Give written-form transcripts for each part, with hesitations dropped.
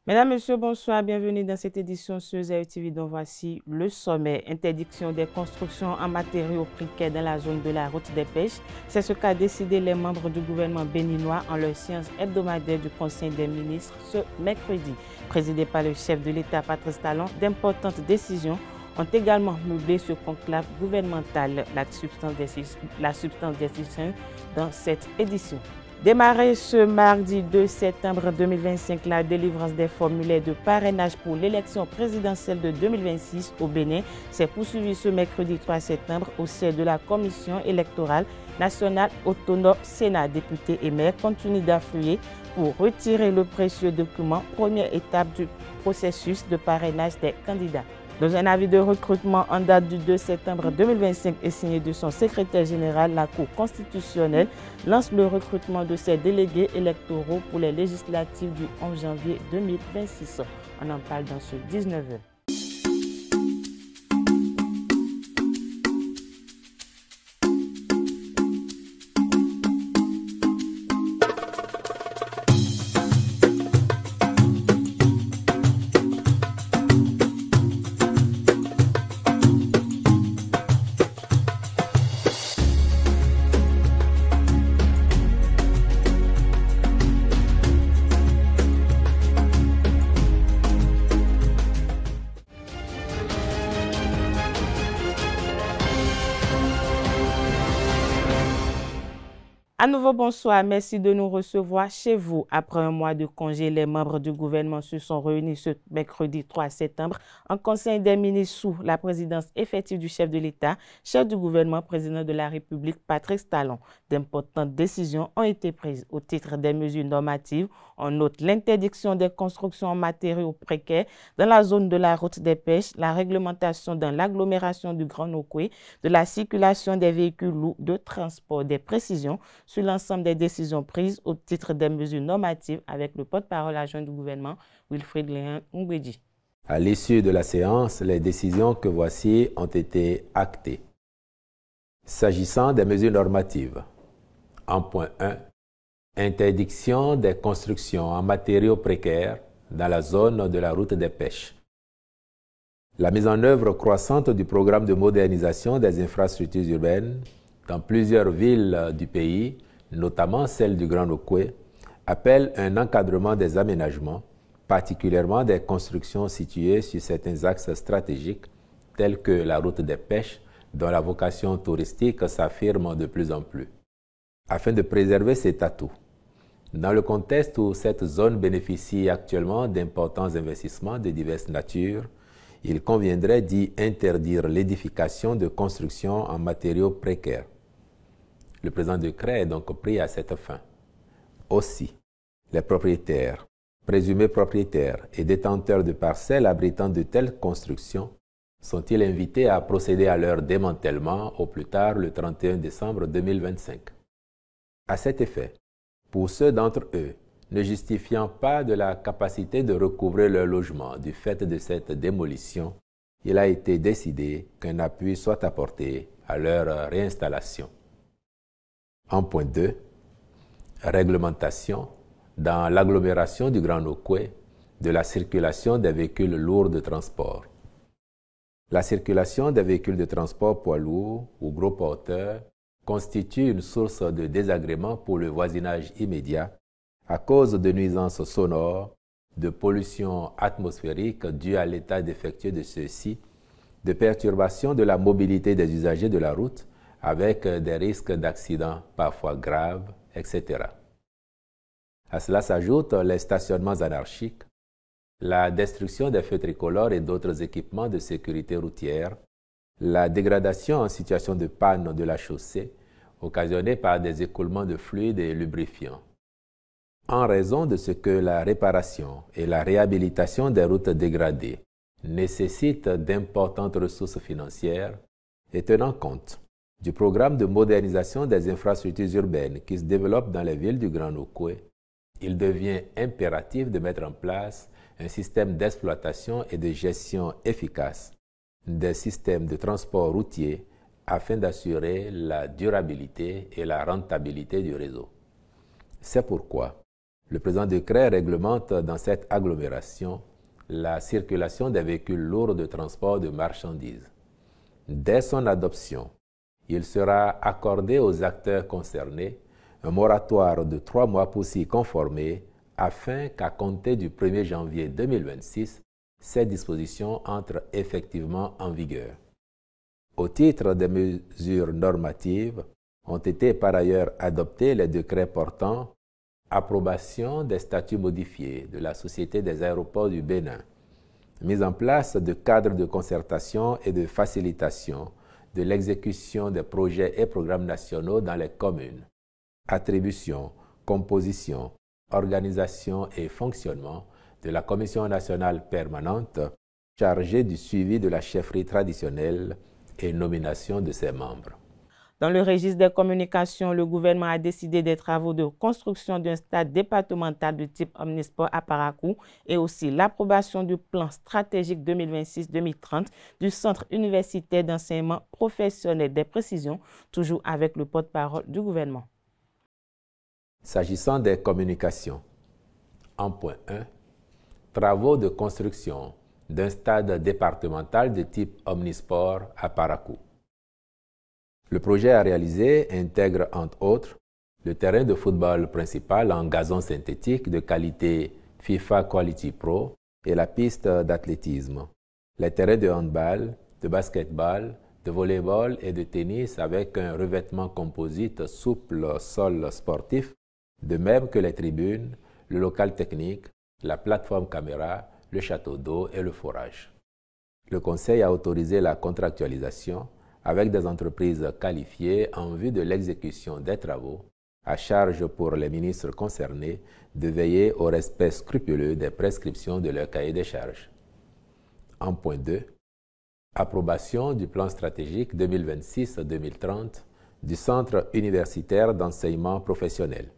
Mesdames, Messieurs, bonsoir. Bienvenue dans cette édition sur Zéro TV dont voici le sommet. Interdiction des constructions en matériaux précaires dans la zone de la route des pêches. C'est ce qu'a décidé les membres du gouvernement béninois en leur séance hebdomadaire du Conseil des ministres ce mercredi. Présidé par le chef de l'État, Patrice Talon, d'importantes décisions ont également meublé ce conclave gouvernemental, la substance des décisions dans cette édition. Démarré ce mardi 2 septembre 2025, la délivrance des formulaires de parrainage pour l'élection présidentielle de 2026 au Bénin s'est poursuivie ce mercredi 3 septembre au sein de la Commission électorale nationale autonome Sénat. Députés et maires continuent d'affluer pour retirer le précieux document, première étape du processus de parrainage des candidats. Dans un avis de recrutement en date du 2 septembre 2025 et signé de son secrétaire général, la Cour constitutionnelle lance le recrutement de ses délégués électoraux pour les législatives du 11 janvier 2026. On en parle dans ce 19h. À nouveau, bonsoir. Merci de nous recevoir chez vous. Après un mois de congé, les membres du gouvernement se sont réunis ce mercredi 3 septembre en Conseil des ministres sous la présidence effective du chef de l'État, chef du gouvernement, président de la République, Patrice Talon. D'importantes décisions ont été prises au titre des mesures normatives. On note l'interdiction des constructions en matériaux précaires dans la zone de la route des pêches, la réglementation dans l'agglomération du Grand Nokoué, de la circulation des véhicules lourds de transport, des précisions sur l'ensemble des décisions prises au titre des mesures normatives avec le porte-parole adjoint du gouvernement, Wilfrid Léon Ngwedji. À l'issue de la séance, les décisions que voici ont été actées. S'agissant des mesures normatives, en point 1, interdiction des constructions en matériaux précaires dans la zone de la route des pêches. La mise en œuvre croissante du programme de modernisation des infrastructures urbaines dans plusieurs villes du pays, notamment celle du Grand Nokoué, appelle un encadrement des aménagements, particulièrement des constructions situées sur certains axes stratégiques tels que la route des pêches, dont la vocation touristique s'affirme de plus en plus. Afin de préserver cet atout, dans le contexte où cette zone bénéficie actuellement d'importants investissements de diverses natures, il conviendrait d'y interdire l'édification de constructions en matériaux précaires. Le présent décret est donc pris à cette fin. Aussi, les propriétaires, présumés propriétaires et détenteurs de parcelles abritant de telles constructions sont-ils invités à procéder à leur démantèlement au plus tard le 31 décembre 2025. À cet effet, pour ceux d'entre eux ne justifiant pas de la capacité de recouvrer leur logement du fait de cette démolition, il a été décidé qu'un appui soit apporté à leur réinstallation. En point 2, réglementation dans l'agglomération du Grand Nokoué de la circulation des véhicules lourds de transport. La circulation des véhicules de transport poids lourds ou gros porteurs constitue une source de désagrément pour le voisinage immédiat à cause de nuisances sonores, de pollution atmosphérique due à l'état défectueux de ceux-ci, de perturbation de la mobilité des usagers de la route avec des risques d'accidents parfois graves, etc. À cela s'ajoutent les stationnements anarchiques, la destruction des feux tricolores et d'autres équipements de sécurité routière, la dégradation en situation de panne de la chaussée occasionnée par des écoulements de fluides et lubrifiants. En raison de ce que la réparation et la réhabilitation des routes dégradées nécessitent d'importantes ressources financières et tenant compte du programme de modernisation des infrastructures urbaines qui se développe dans les villes du Grand Nokoué, il devient impératif de mettre en place un système d'exploitation et de gestion efficace des systèmes de transport routier afin d'assurer la durabilité et la rentabilité du réseau. C'est pourquoi Le présent décret réglemente dans cette agglomération la circulation des véhicules lourds de transport de marchandises. Dès son adoption, il sera accordé aux acteurs concernés un moratoire de 3 mois pour s'y conformer afin qu'à compter du 1er janvier 2026, ces dispositions entrent effectivement en vigueur. Au titre des mesures normatives, ont été par ailleurs adoptés les décrets portant approbation des statuts modifiés de la Société des aéroports du Bénin, mise en place de cadres de concertation et de facilitation de l'exécution des projets et programmes nationaux dans les communes, attribution, composition, organisation et fonctionnement de la Commission nationale permanente chargée du suivi de la chefferie traditionnelle et nomination de ses membres. Dans le registre des communications, le gouvernement a décidé des travaux de construction d'un stade départemental de type omnisport à Parakou et aussi l'approbation du plan stratégique 2026-2030 du Centre universitaire d'enseignement professionnel des précisions, toujours avec le porte-parole du gouvernement. S'agissant des communications, en point 1, travaux de construction d'un stade départemental de type omnisport à Parakou. Le projet à réaliser intègre, entre autres, le terrain de football principal en gazon synthétique de qualité FIFA Quality Pro et la piste d'athlétisme, les terrains de handball, de basketball, de volleyball et de tennis avec un revêtement composite souple sol sportif, de même que les tribunes, le local technique, la plateforme caméra, le château d'eau et le forage. Le Conseil a autorisé la contractualisation avec des entreprises qualifiées en vue de l'exécution des travaux, à charge pour les ministres concernés de veiller au respect scrupuleux des prescriptions de leur cahier des charges. En point 2, approbation du plan stratégique 2026-2030 du Centre universitaire d'enseignement professionnel,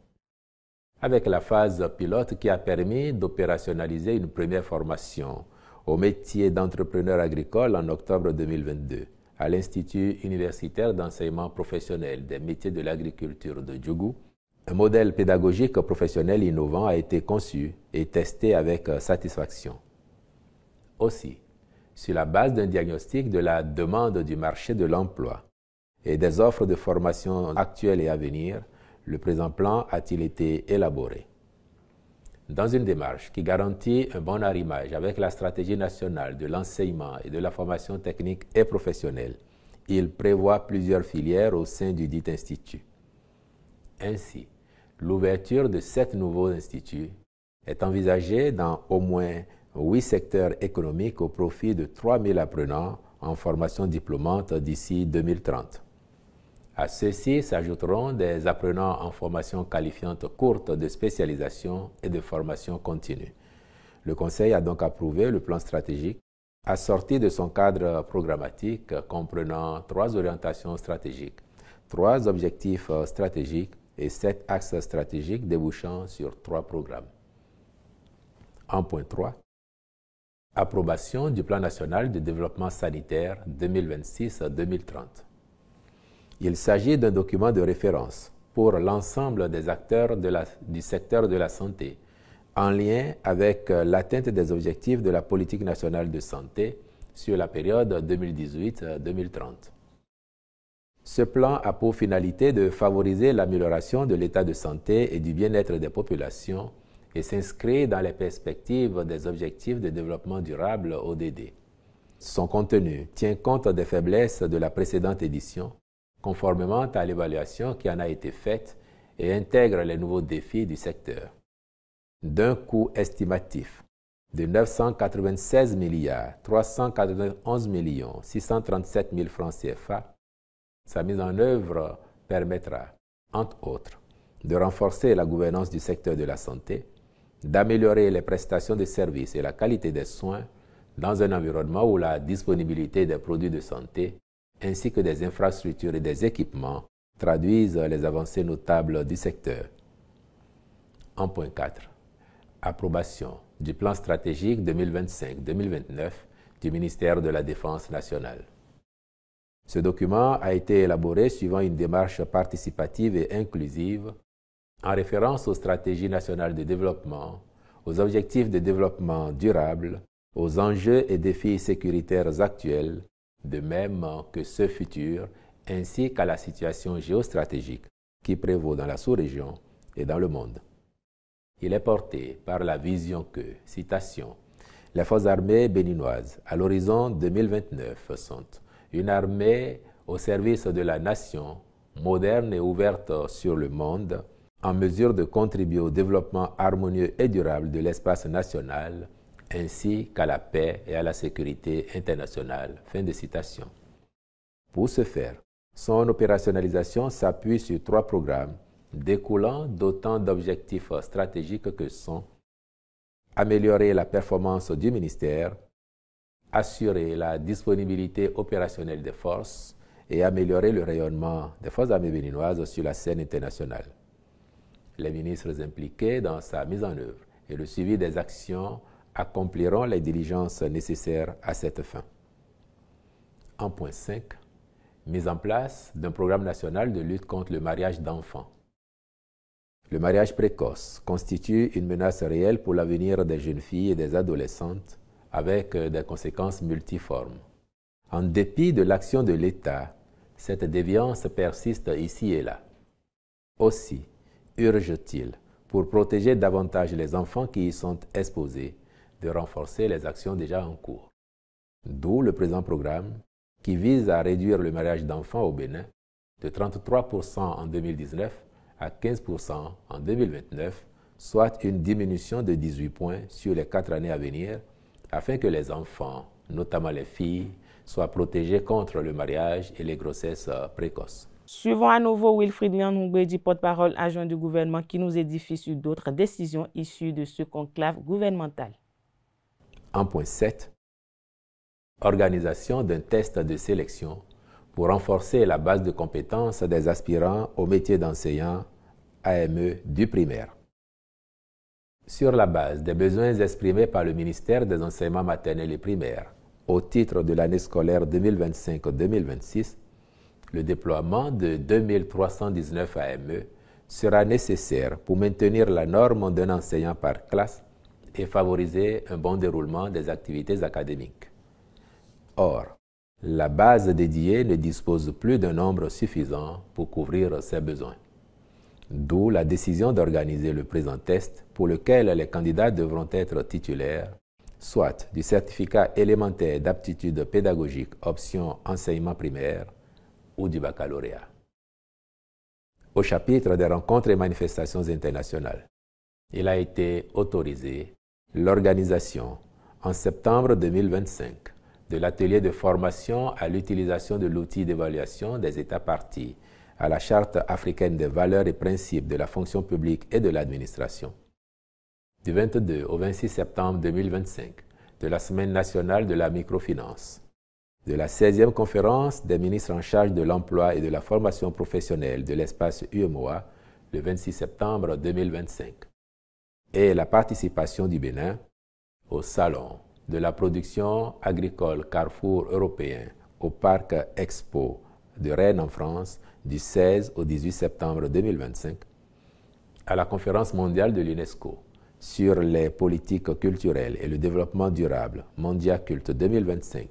avec la phase pilote qui a permis d'opérationnaliser une première formation au métier d'entrepreneur agricole en octobre 2022 à l'Institut universitaire d'enseignement professionnel des métiers de l'agriculture de Djougou. Un modèle pédagogique professionnel innovant a été conçu et testé avec satisfaction. Aussi, sur la base d'un diagnostic de la demande du marché de l'emploi et des offres de formation actuelles et à venir, le présent plan a-t-il été élaboré. Dans une démarche qui garantit un bon arrimage avec la stratégie nationale de l'enseignement et de la formation technique et professionnelle, il prévoit plusieurs filières au sein du dit institut. Ainsi, l'ouverture de 7 nouveaux instituts est envisagée dans au moins 8 secteurs économiques au profit de 3 000 apprenants en formation diplômante d'ici 2030. À ceux-ci s'ajouteront des apprenants en formation qualifiante courte de spécialisation et de formation continue. Le Conseil a donc approuvé le plan stratégique assorti de son cadre programmatique comprenant 3 orientations stratégiques, 3 objectifs stratégiques et 7 axes stratégiques débouchant sur 3 programmes. En point 3, approbation du plan national de développement sanitaire 2026-2030. Il s'agit d'un document de référence pour l'ensemble des acteurs du secteur de la santé, en lien avec l'atteinte des objectifs de la politique nationale de santé sur la période 2018-2030. Ce plan a pour finalité de favoriser l'amélioration de l'état de santé et du bien-être des populations et s'inscrit dans les perspectives des objectifs de développement durable ODD. Son contenu tient compte des faiblesses de la précédente édition, conformément à l'évaluation qui en a été faite et intègre les nouveaux défis du secteur. D'un coût estimatif de 996 391 637 000 francs CFA, sa mise en œuvre permettra, entre autres, de renforcer la gouvernance du secteur de la santé, d'améliorer les prestations de services et la qualité des soins dans un environnement où la disponibilité des produits de santé ainsi que des infrastructures et des équipements traduisent les avancées notables du secteur. En point 4, approbation du plan stratégique 2025-2029 du ministère de la Défense nationale. Ce document a été élaboré suivant une démarche participative et inclusive en référence aux stratégies nationales de développement, aux objectifs de développement durable, aux enjeux et défis sécuritaires actuels, de même que ceux futurs, ainsi qu'à la situation géostratégique qui prévaut dans la sous-région et dans le monde. Il est porté par la vision que, citation, « Les forces armées béninoises, à l'horizon 2029, sont une armée au service de la nation, moderne et ouverte sur le monde, en mesure de contribuer au développement harmonieux et durable de l'espace national, ainsi qu'à la paix et à la sécurité internationale. » Fin de citation. Pour ce faire, son opérationnalisation s'appuie sur 3 programmes découlant d'autant d'objectifs stratégiques que sont améliorer la performance du ministère, assurer la disponibilité opérationnelle des forces et améliorer le rayonnement des forces armées béninoises sur la scène internationale. Les ministres impliqués dans sa mise en œuvre et le suivi des actions accompliront les diligences nécessaires à cette fin. En point 5, mise en place d'un programme national de lutte contre le mariage d'enfants. Le mariage précoce constitue une menace réelle pour l'avenir des jeunes filles et des adolescentes avec des conséquences multiformes. En dépit de l'action de l'État, cette déviance persiste ici et là. Aussi, urge-t-il, pour protéger davantage les enfants qui y sont exposés, de renforcer les actions déjà en cours. D'où le présent programme qui vise à réduire le mariage d'enfants au Bénin de 33% en 2019 à 15% en 2029, soit une diminution de 18 points sur les 4 années à venir, afin que les enfants, notamment les filles, soient protégés contre le mariage et les grossesses précoces. Suivons à nouveau Wilfried Lian-Ngoubedi, porte-parole adjoint du gouvernement, qui nous édifie sur d'autres décisions issues de ce conclave gouvernemental. En point 7, organisation d'un test de sélection pour renforcer la base de compétences des aspirants au métier d'enseignant AME du primaire. Sur la base des besoins exprimés par le ministère des enseignements maternels et primaires au titre de l'année scolaire 2025-2026, le déploiement de 2319 AME sera nécessaire pour maintenir la norme d'un enseignant par classe et favoriser un bon déroulement des activités académiques. Or, la base dédiée ne dispose plus d'un nombre suffisant pour couvrir ces besoins. D'où la décision d'organiser le présent test pour lequel les candidats devront être titulaires, soit du certificat élémentaire d'aptitude pédagogique option enseignement primaire ou du baccalauréat. Au chapitre des rencontres et manifestations internationales, il a été autorisé l'organisation en septembre 2025 de l'atelier de formation à l'utilisation de l'outil d'évaluation des États parties à la Charte africaine des valeurs et principes de la fonction publique et de l'administration. Du 22 au 26 septembre 2025, de la Semaine nationale de la microfinance, de la 16e conférence des ministres en charge de l'emploi et de la formation professionnelle de l'espace UEMOA, le 26 septembre 2025, et la participation du Bénin au Salon de la production agricole Carrefour européen au Parc Expo de Rennes en France du 16 au 18 septembre 2025, à la conférence mondiale de l'UNESCO sur les politiques culturelles et le développement durable Mondiaculte 2025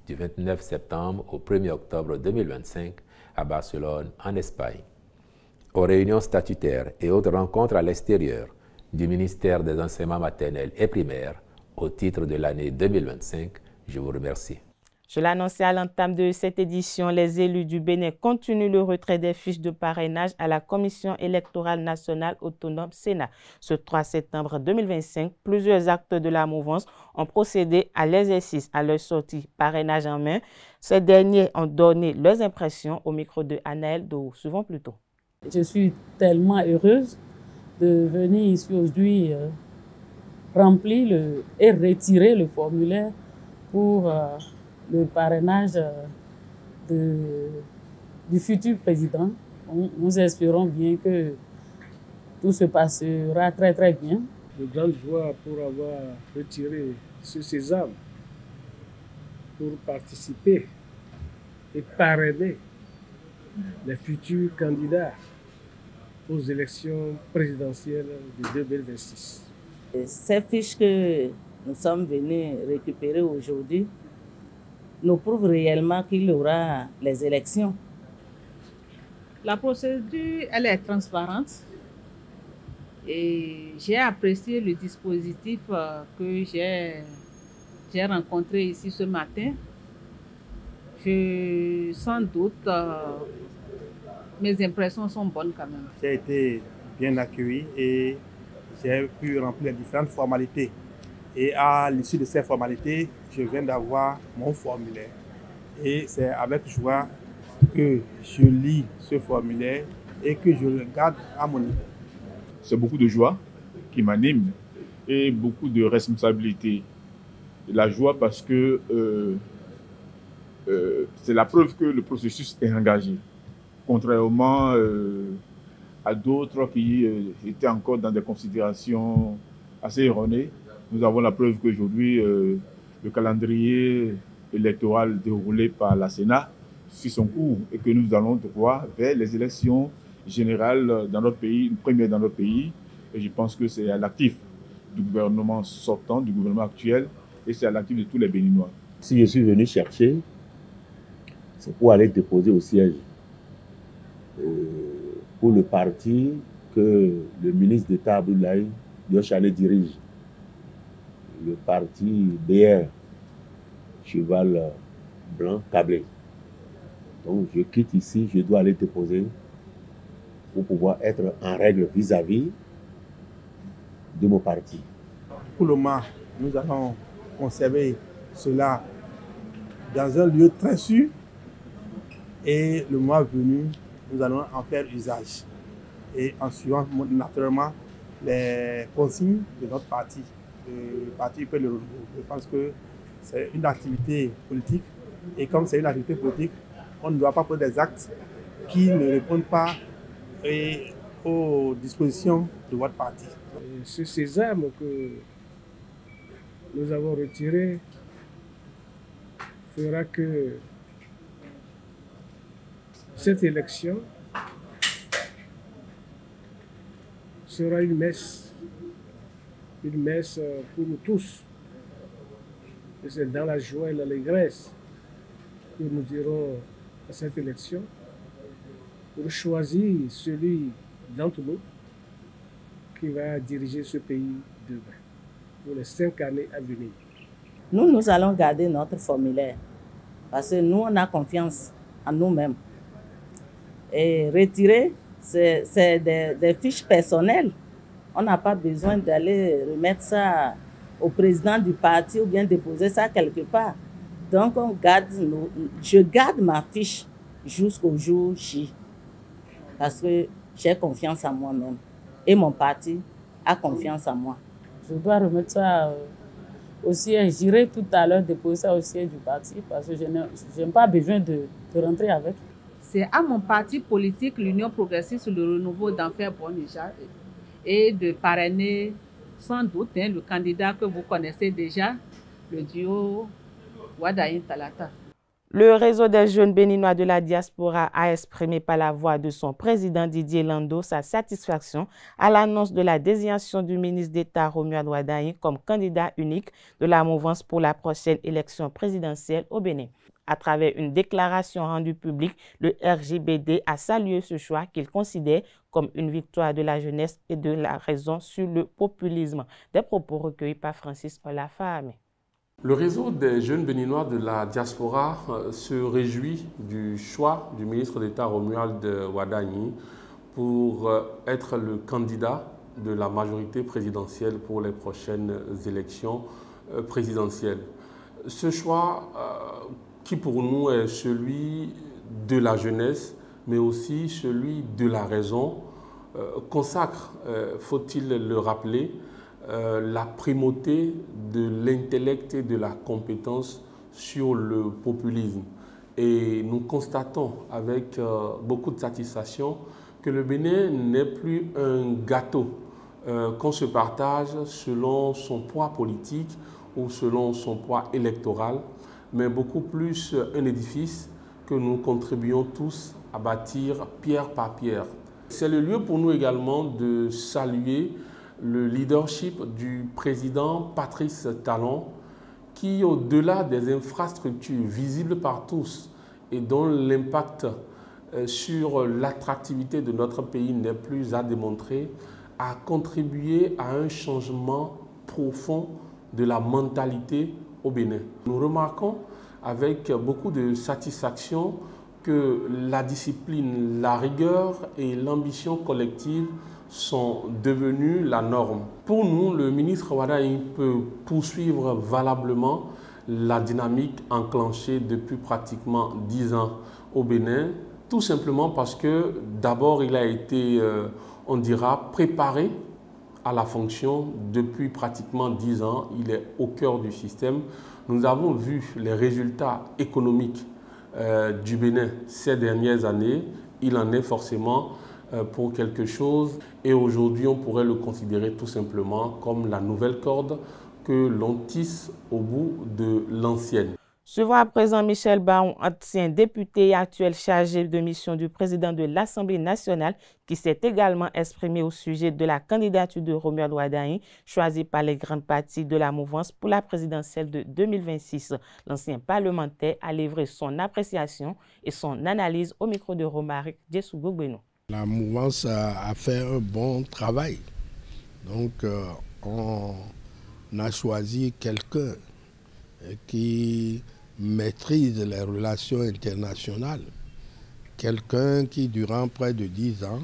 du 29 septembre au 1er octobre 2025 à Barcelone en Espagne, aux réunions statutaires et autres rencontres à l'extérieur du ministère des enseignements maternels et primaires au titre de l'année 2025. Je vous remercie. Je l'annonçais à l'entame de cette édition, les élus du Bénin continuent le retrait des fiches de parrainage à la Commission électorale nationale autonome Sénat. Ce 3 septembre 2025, plusieurs actes de la mouvance ont procédé à l'exercice à leur sortie parrainage en main. Ces derniers ont donné leurs impressions au micro de Anaël Dou. Suivons plutôt. Je suis tellement heureuse de venir ici aujourd'hui remplir et retirer le formulaire pour le parrainage du futur président. Nous espérons bien que tout se passera très très bien. De grande joie pour avoir retiré ce sésame pour participer et parrainer les futurs candidats aux élections présidentielles de 2026. Ces fiches que nous sommes venus récupérer aujourd'hui nous prouvent réellement qu'il y aura les élections. La procédure, elle est transparente et j'ai apprécié le dispositif que j'ai rencontré ici ce matin. Sans doute, mes impressions sont bonnes quand même. J'ai été bien accueilli et j'ai pu remplir les différentes formalités. Et à l'issue de ces formalités, je viens d'avoir mon formulaire. Et c'est avec joie que je lis ce formulaire et que je le garde à mon niveau. C'est beaucoup de joie qui m'anime et beaucoup de responsabilité. La joie parce que c'est la preuve que le processus est engagé. Contrairement à d'autres qui étaient encore dans des considérations assez erronées, nous avons la preuve qu'aujourd'hui, le calendrier électoral déroulé par la Sénat suit son cours et que nous allons droit vers les élections générales dans notre pays, une première dans notre pays. Et je pense que c'est à l'actif du gouvernement sortant, du gouvernement actuel, et c'est à l'actif de tous les Béninois. Si je suis venu chercher, c'est pour aller déposer au siège pour le parti que le ministre d'État Abdoulaye Diop dirige, le parti BR, Cheval Blanc Câblé. Donc je quitte ici, je dois aller déposer pour pouvoir être en règle vis-à-vis de mon parti. Pour le moment, nous allons conserver cela dans un lieu très sûr et le mois venu, nous allons en faire usage et en suivant naturellement les consignes de notre parti, le parti peut le renouveau. Je pense que c'est une activité politique et comme c'est une activité politique, on ne doit pas poser des actes qui ne répondent pas aux dispositions de votre parti. Ce sésame que nous avons retiré fera que cette élection sera une messe pour nous tous. Et c'est dans la joie et l'allégresse que nous irons à cette élection pour choisir celui d'entre nous qui va diriger ce pays demain, pour les 5 années à venir. Nous allons garder notre formulaire parce que nous, on a confiance en nous-mêmes. Et retirer, c'est des fiches personnelles. On n'a pas besoin d'aller remettre ça au président du parti ou bien déposer ça quelque part. Donc, je garde ma fiche jusqu'au jour J parce que j'ai confiance en moi-même et mon parti a confiance en moi. Je dois remettre ça au siège. J'irai tout à l'heure déposer ça au siège du parti parce que je n'ai pas besoin de rentrer avec. C'est à mon parti politique, l'Union progressiste sur le renouveau, d'en faire bon usage et de parrainer sans doute le candidat que vous connaissez déjà, le duo Wadaïn Talata. Le réseau des jeunes béninois de la diaspora a exprimé par la voix de son président Didier Lando sa satisfaction à l'annonce de la désignation du ministre d'État Romuald Wadaïn comme candidat unique de la mouvance pour la prochaine élection présidentielle au Bénin. À travers une déclaration rendue publique, le RJBD a salué ce choix qu'il considère comme une victoire de la jeunesse et de la raison sur le populisme. Des propos recueillis par Francis Olafahame. Le réseau des jeunes béninois de la diaspora se réjouit du choix du ministre d'État Romuald Wadaïn pour être le candidat de la majorité présidentielle pour les prochaines élections présidentielles. Ce choix qui pour nous est celui de la jeunesse, mais aussi celui de la raison, consacre, faut-il le rappeler, la primauté de l'intellect et de la compétence sur le populisme. Et nous constatons avec beaucoup de satisfaction que le Bénin n'est plus un gâteau qu'on se partage selon son poids politique ou selon son poids électoral, mais beaucoup plus un édifice que nous contribuons tous à bâtir pierre par pierre. C'est le lieu pour nous également de saluer le leadership du président Patrice Talon qui, au-delà des infrastructures visibles par tous et dont l'impact sur l'attractivité de notre pays n'est plus à démontrer, a contribué à un changement profond de la mentalité au Bénin. Nous remarquons avec beaucoup de satisfaction que la discipline, la rigueur et l'ambition collective sont devenues la norme. Pour nous, le ministre Wadayi peut poursuivre valablement la dynamique enclenchée depuis pratiquement 10 ans au Bénin, tout simplement parce que d'abord il a été, on dira, préparé à la fonction depuis pratiquement 10 ans. Il est au cœur du système. Nous avons vu les résultats économiques du Bénin ces dernières années. Il en est forcément pour quelque chose et aujourd'hui on pourrait le considérer tout simplement comme la nouvelle corde que l'on tisse au bout de l'ancienne. Suivons à présent Michel Baon, ancien député et actuel chargé de mission du président de l'Assemblée nationale, qui s'est également exprimé au sujet de la candidature de Romuald Wadayi, choisi par les grandes parties de la mouvance pour la présidentielle de 2026. L'ancien parlementaire a livré son appréciation et son analyse au micro de Romaric Djessou-Gogbenou. La mouvance a fait un bon travail. Donc, on a choisi quelqu'un qui maîtrise les relations internationales, quelqu'un qui, durant près de 10 ans,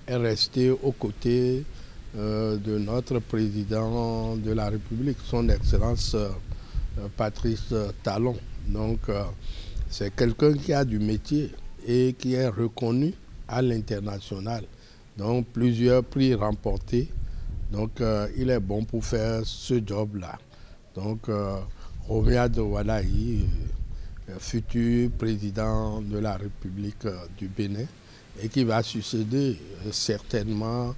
est resté aux côtés de notre président de la République, son Excellence Patrice Talon. Donc, c'est quelqu'un qui a du métier et qui est reconnu à l'international. Donc, plusieurs prix remportés. Donc, il est bon pour faire ce job-là. Donc, Romuald Wadayi, futur président de la République du Bénin, et qui va succéder certainement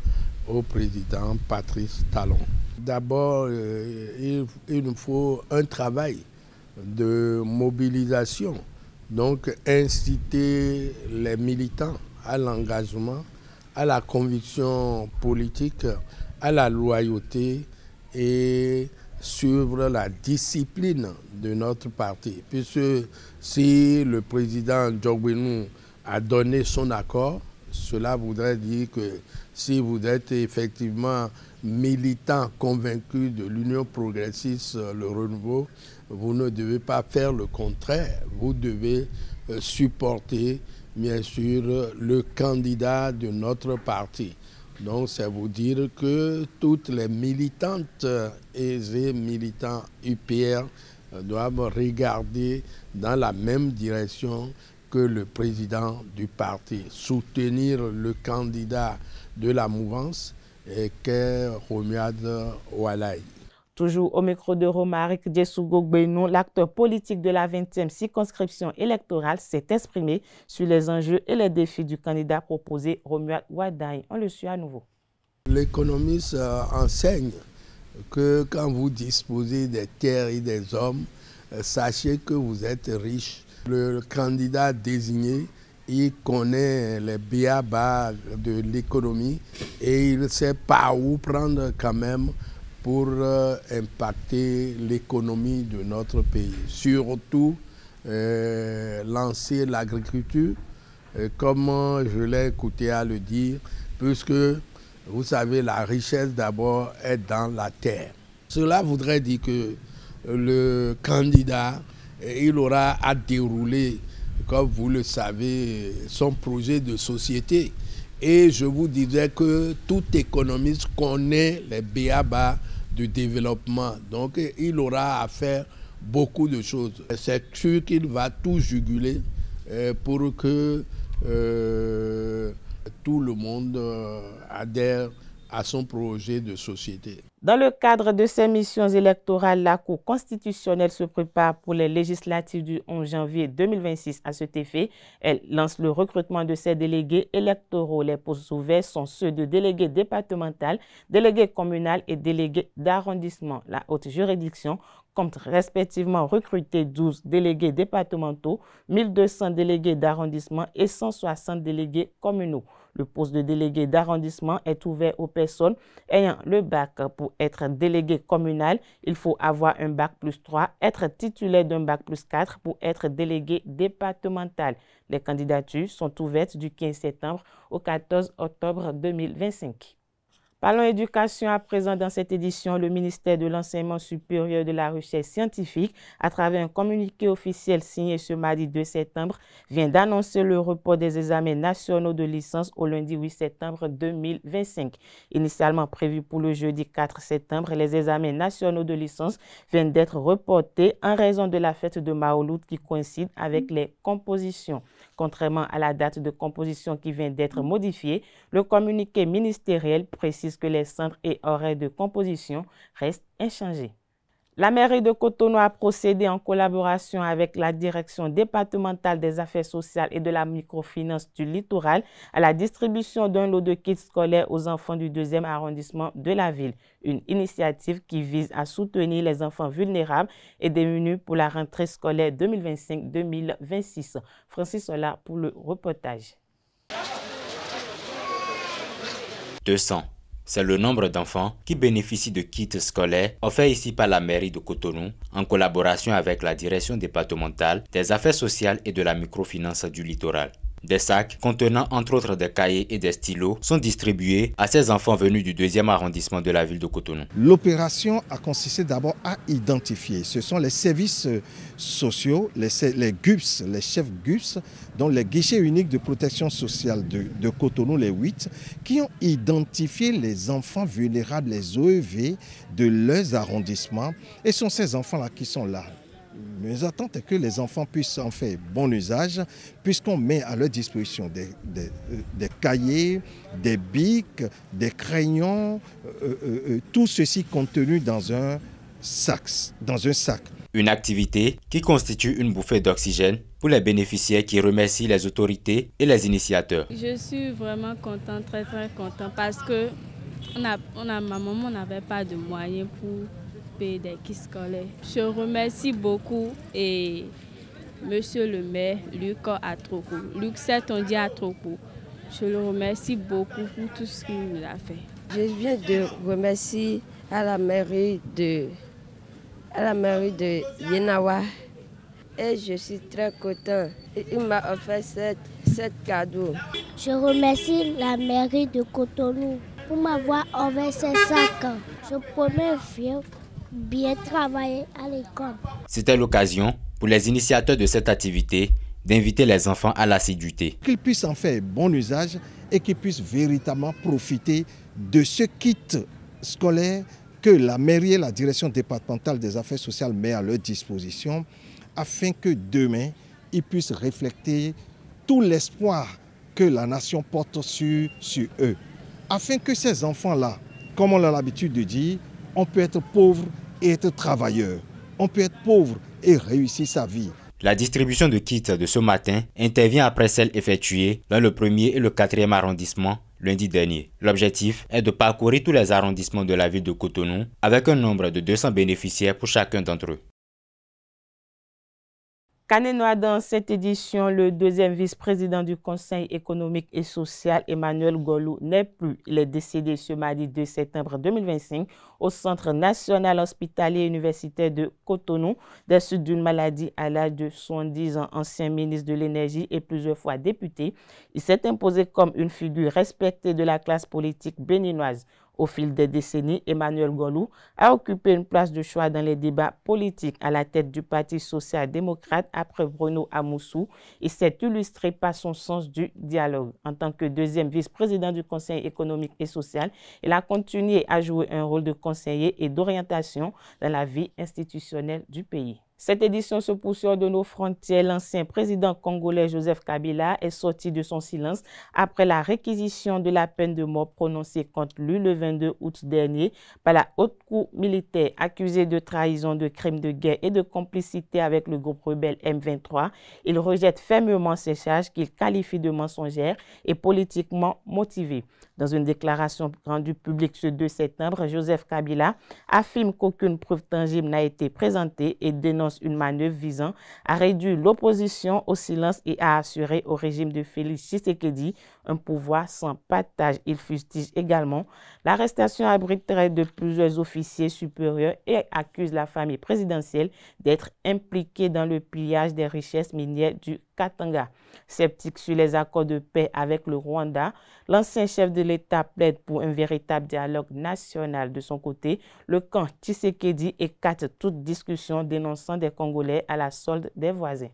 au président Patrice Talon. D'abord, il nous faut un travail de mobilisation, donc inciter les militants à l'engagement, à la conviction politique, à la loyauté et suivre la discipline de notre parti. Puisque si le président Djogbenou a donné son accord, cela voudrait dire que si vous êtes effectivement militant convaincu de l'Union progressiste, le renouveau, vous ne devez pas faire le contraire. Vous devez supporter, bien sûr, le candidat de notre parti. Donc, c'est vous dire que toutes les militantes et les militants UPR doivent regarder dans la même direction que le président du parti, soutenir le candidat de la mouvance qu'est Romuald Wadayi. Toujours au micro de Romaric Djessou-Gogbenou, l'acteur politique de la 20e circonscription électorale s'est exprimé sur les enjeux et les défis du candidat proposé Romuald Wadayi. On le suit à nouveau. L'économiste enseigne que quand vous disposez des terres et des hommes, sachez que vous êtes riche. Le candidat désigné, il connaît les b.a.-ba de l'économie et il sait par où prendre quand même pour impacter l'économie de notre pays. Surtout, lancer l'agriculture, comme je l'ai écouté à le dire, puisque, vous savez, la richesse d'abord est dans la terre. Cela voudrait dire que le candidat, il aura à dérouler, comme vous le savez, son projet de société. Et je vous disais que tout économiste connaît les b.a.-ba de développement. Donc, il aura à faire beaucoup de choses. C'est sûr qu'il va tout juguler pour que tout le monde adhère à son projet de société. Dans le cadre de ces missions électorales, la Cour constitutionnelle se prépare pour les législatives du 11 janvier 2026. À cet effet, elle lance le recrutement de ses délégués électoraux. Les postes ouverts sont ceux de délégués départementaux, délégués communaux et délégués d'arrondissement. La haute juridiction compte respectivement recruter 12 délégués départementaux, 1200 délégués d'arrondissement et 160 délégués communaux. Le poste de délégué d'arrondissement est ouvert aux personnes ayant le bac. Pour être délégué communal, il faut avoir un bac plus 3, être titulaire d'un bac plus 4 pour être délégué départemental. Les candidatures sont ouvertes du 15 septembre au 14 octobre 2025. Parlons éducation à présent dans cette édition. Le ministère de l'Enseignement supérieur et de la Recherche scientifique, à travers un communiqué officiel signé ce mardi 2 septembre, vient d'annoncer le report des examens nationaux de licence au lundi 8 septembre 2025. Initialement prévu pour le jeudi 4 septembre, les examens nationaux de licence viennent d'être reportés en raison de la fête de Maouloud qui coïncide avec les compositions. Contrairement à la date de composition qui vient d'être modifiée, le communiqué ministériel précise que les centres et horaires de composition restent inchangés. La mairie de Cotonou a procédé en collaboration avec la direction départementale des affaires sociales et de la microfinance du littoral à la distribution d'un lot de kits scolaires aux enfants du 2e arrondissement de la ville. Une initiative qui vise à soutenir les enfants vulnérables et démunis pour la rentrée scolaire 2025-2026. Francis Sola pour le reportage. 200. C'est le nombre d'enfants qui bénéficient de kits scolaires offerts ici par la mairie de Cotonou en collaboration avec la direction départementale des affaires sociales et de la microfinance du littoral. Des sacs contenant entre autres des cahiers et des stylos sont distribués à ces enfants venus du 2e arrondissement de la ville de Cotonou. L'opération a consisté d'abord à identifier. Ce sont les services sociaux, les GUPS, les chefs GUPS, dont les guichets uniques de protection sociale de Cotonou, les 8, qui ont identifié les enfants vulnérables, les OEV de leurs arrondissements. Et ce sont ces enfants-là qui sont là. Mes attentes est que les enfants puissent en faire bon usage, puisqu'on met à leur disposition des cahiers, des bics, des crayons, tout ceci contenu dans un sac. Une activité qui constitue une bouffée d'oxygène pour les bénéficiaires qui remercient les autorités et les initiateurs. Je suis vraiment contente, très contente, parce que ma maman n'avait pas de moyens pour payer des kits scolaires. Je remercie beaucoup et monsieur le maire Luc Atroko, Luc Setondia Atroko. Je le remercie beaucoup pour tout ce qu'il nous a fait. Je viens de remercier à la mairie de Yenawa et je suis très content. Il m'a offert cet cadeau. Je remercie la mairie de Cotonou pour m'avoir offert ces sacs. Je promets bien travailler à l'école. C'était l'occasion pour les initiateurs de cette activité d'inviter les enfants à l'assiduité. Qu'ils puissent en faire bon usage et qu'ils puissent véritablement profiter de ce kit scolaire que la mairie et la direction départementale des affaires sociales met à leur disposition afin que demain, ils puissent refléter tout l'espoir que la nation porte sur eux. Afin que ces enfants-là, comme on a l'habitude de dire, on peut être pauvre et être travailleur. On peut être pauvre et réussir sa vie. La distribution de kits de ce matin intervient après celle effectuée dans le 1er et le 4e arrondissement lundi dernier. L'objectif est de parcourir tous les arrondissements de la ville de Cotonou avec un nombre de 200 bénéficiaires pour chacun d'entre eux. Canenois dans cette édition, le 2e vice-président du Conseil économique et social, Emmanuel Golou, n'est plus. Il est décédé ce mardi 2 septembre 2025 au Centre national hospitalier universitaire de Cotonou, des suites d'une maladie à l'âge de 70 ans. Ancien ministre de l'Énergie et plusieurs fois député, il s'est imposé comme une figure respectée de la classe politique béninoise. Au fil des décennies, Emmanuel Golou a occupé une place de choix dans les débats politiques à la tête du Parti social-démocrate après Bruno Amoussou. Il s'est illustré par son sens du dialogue. En tant que 2e vice-président du Conseil économique et social, il a continué à jouer un rôle de conseiller et d'orientation dans la vie institutionnelle du pays. Cette édition se poursuit hors de nos frontières. L'ancien président congolais Joseph Kabila est sorti de son silence après la réquisition de la peine de mort prononcée contre lui le 22 août dernier par la haute cour militaire. Accusé de trahison, de crimes de guerre et de complicité avec le groupe rebelle M23, il rejette fermement ces charges qu'il qualifie de mensongères et politiquement motivées. Dans une déclaration rendue publique ce 2 septembre, Joseph Kabila affirme qu'aucune preuve tangible n'a été présentée et dénonce une manœuvre visant à réduire l'opposition au silence et à assurer au régime de Félix Tshisekedi un pouvoir sans partage. Il fustige également l'arrestation arbitraire de plusieurs officiers supérieurs et accuse la famille présidentielle d'être impliquée dans le pillage des richesses minières du Katanga. Sceptique sur les accords de paix avec le Rwanda, l'ancien chef de l'État plaide pour un véritable dialogue national. De son côté, le camp Tshisekedi écarte toute discussion dénonçant des Congolais à la solde des voisins.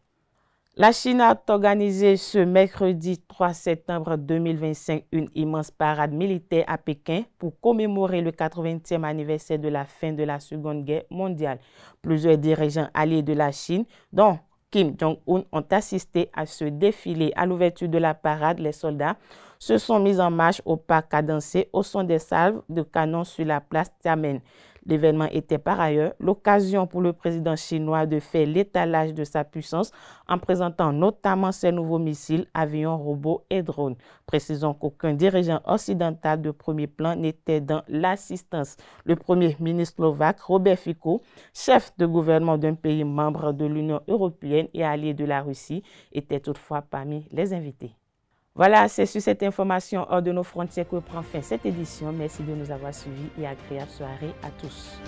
La Chine a organisé ce mercredi 3 septembre 2025 une immense parade militaire à Pékin pour commémorer le 80e anniversaire de la fin de la Seconde Guerre mondiale. Plusieurs dirigeants alliés de la Chine, dont Kim Jong-un, ont assisté à ce défilé. À l'ouverture de la parade, les soldats se sont mis en marche au pas cadencé au son des salves de canon sur la place Tiananmen. L'événement était par ailleurs l'occasion pour le président chinois de faire l'étalage de sa puissance en présentant notamment ses nouveaux missiles, avions, robots et drones. Précisons qu'aucun dirigeant occidental de premier plan n'était dans l'assistance. Le premier ministre slovaque Robert Fico, chef de gouvernement d'un pays membre de l'Union européenne et allié de la Russie, était toutefois parmi les invités. Voilà, c'est sur cette information hors de nos frontières que prend fin cette édition. Merci de nous avoir suivis et agréable soirée à tous.